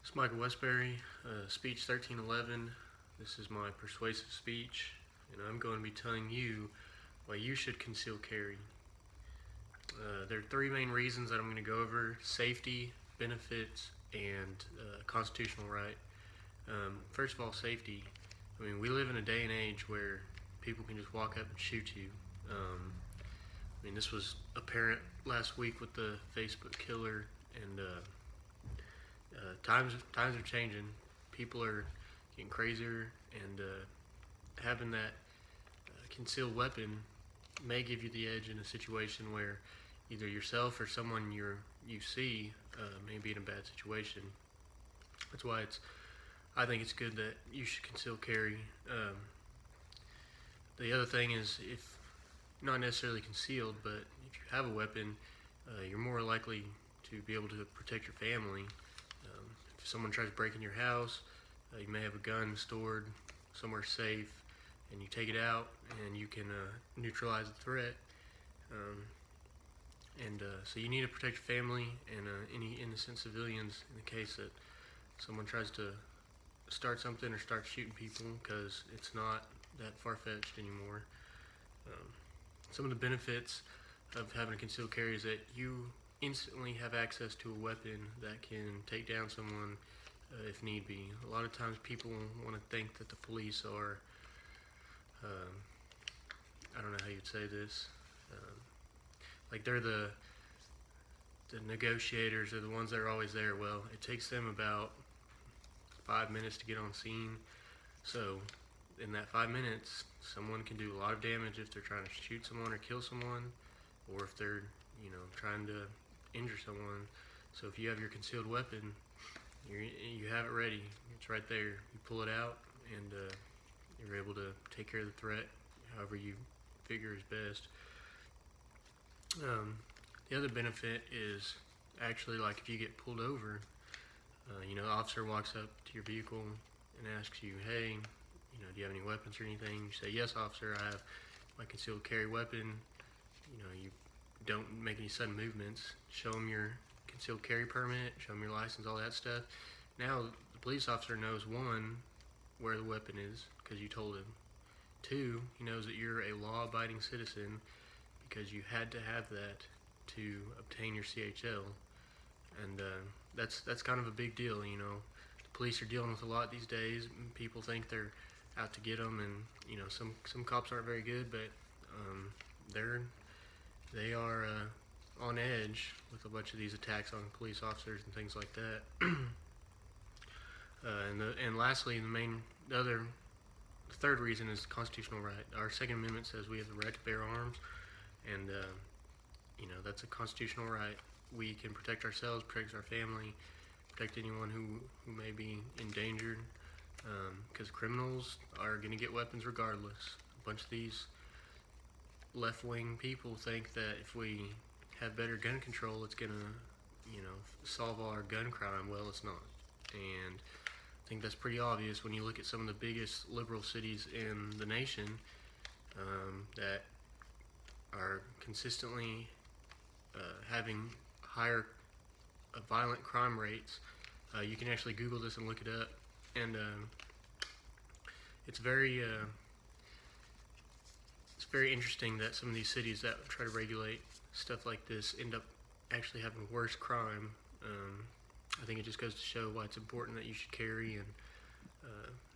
It's Michael Westbury, speech 1311. This is my persuasive speech, and I'm going to be telling you why you should conceal carry. There are three main reasons that I'm going to go over: safety, benefits, and constitutional right. First of all, safety. I mean, we live in a day and age where people can just walk up and shoot you. This was apparent last week with the Facebook killer, and times are changing. People are getting crazier, and having that concealed weapon may give you the edge in a situation where either yourself or someone you see may be in a bad situation. That's why I think it's good that you should conceal carry. The other thing is, if not necessarily concealed, but if you have a weapon, you're more likely to be able to protect your family. If someone tries to break in your house, you may have a gun stored somewhere safe, and you take it out, and you can neutralize the threat. So you need to protect your family and any innocent civilians in the case that someone tries to start something or start shooting people, because it's not that far-fetched anymore. Some of the benefits of having a concealed carry is that you instantly have access to a weapon that can take down someone if need be. A lot of times people want to think that the police are, I don't know how you'd say this, like they're the negotiators, are the ones that are always there. Well, it takes them about 5 minutes to get on scene. So in that 5 minutes, someone can do a lot of damage if they're trying to shoot someone or kill someone, or if they're, trying to injure someone. So if you have your concealed weapon, you have it ready. It's right there. You pull it out, and you're able to take care of the threat however you figure is best. The other benefit is actually, like, if you get pulled over, the officer walks up to your vehicle and asks you, hey, do you have any weapons or anything? You say, yes, officer, I have my concealed carry weapon. You don't make any sudden movements. Show them your concealed carry permit, show them your license, all that stuff. Now the police officer knows, one, where the weapon is because you told him. Two, he knows that you're a law-abiding citizen because you had to have that to obtain your CHL. And that's kind of a big deal. The police are dealing with a lot these days. People think they're out to get them, and some cops aren't very good, but they are on edge with a bunch of these attacks on police officers and things like that. And lastly, the third reason is constitutional right. Our Second Amendment says we have the right to bear arms, and that's a constitutional right. We can protect ourselves, protect our family, protect anyone who may be endangered, because criminals are going to get weapons regardless. A bunch of these left-wing people think that if we have better gun control, it's going to, solve all our gun crime. Well, it's not. And I think that's pretty obvious when you look at some of the biggest liberal cities in the nation that are consistently having higher violent crime rates. You can actually Google this and look it up, and it's very interesting that some of these cities that try to regulate stuff like this end up actually having worse crime. I think it just goes to show why it's important that you should carry and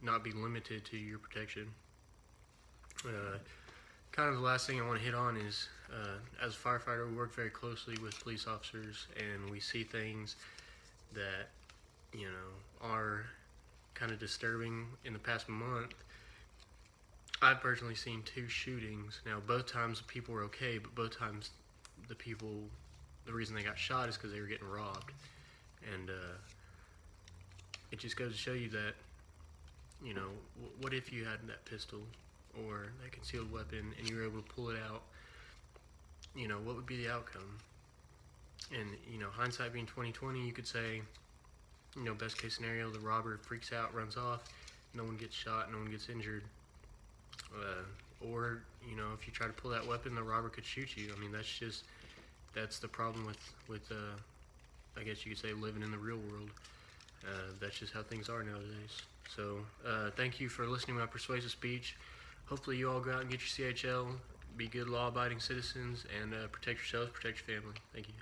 not be limited to your protection. Kind of the last thing I want to hit on is, as a firefighter, we work very closely with police officers, and we see things that, are kind of disturbing. In the past month, I've personally seen 2 shootings. Now, both times the people were okay, but both times the reason they got shot is because they were getting robbed. And it just goes to show you that, what if you had that pistol or that concealed weapon and you were able to pull it out? What would be the outcome? And, hindsight being 20/20, you could say, best case scenario, the robber freaks out, runs off, no one gets shot, no one gets injured. Or, if you try to pull that weapon, the robber could shoot you. I mean, that's the problem with I guess you could say, living in the real world. That's just how things are nowadays. So thank you for listening to my persuasive speech. Hopefully you all go out and get your CHL, be good law-abiding citizens, and protect yourselves, protect your family. Thank you.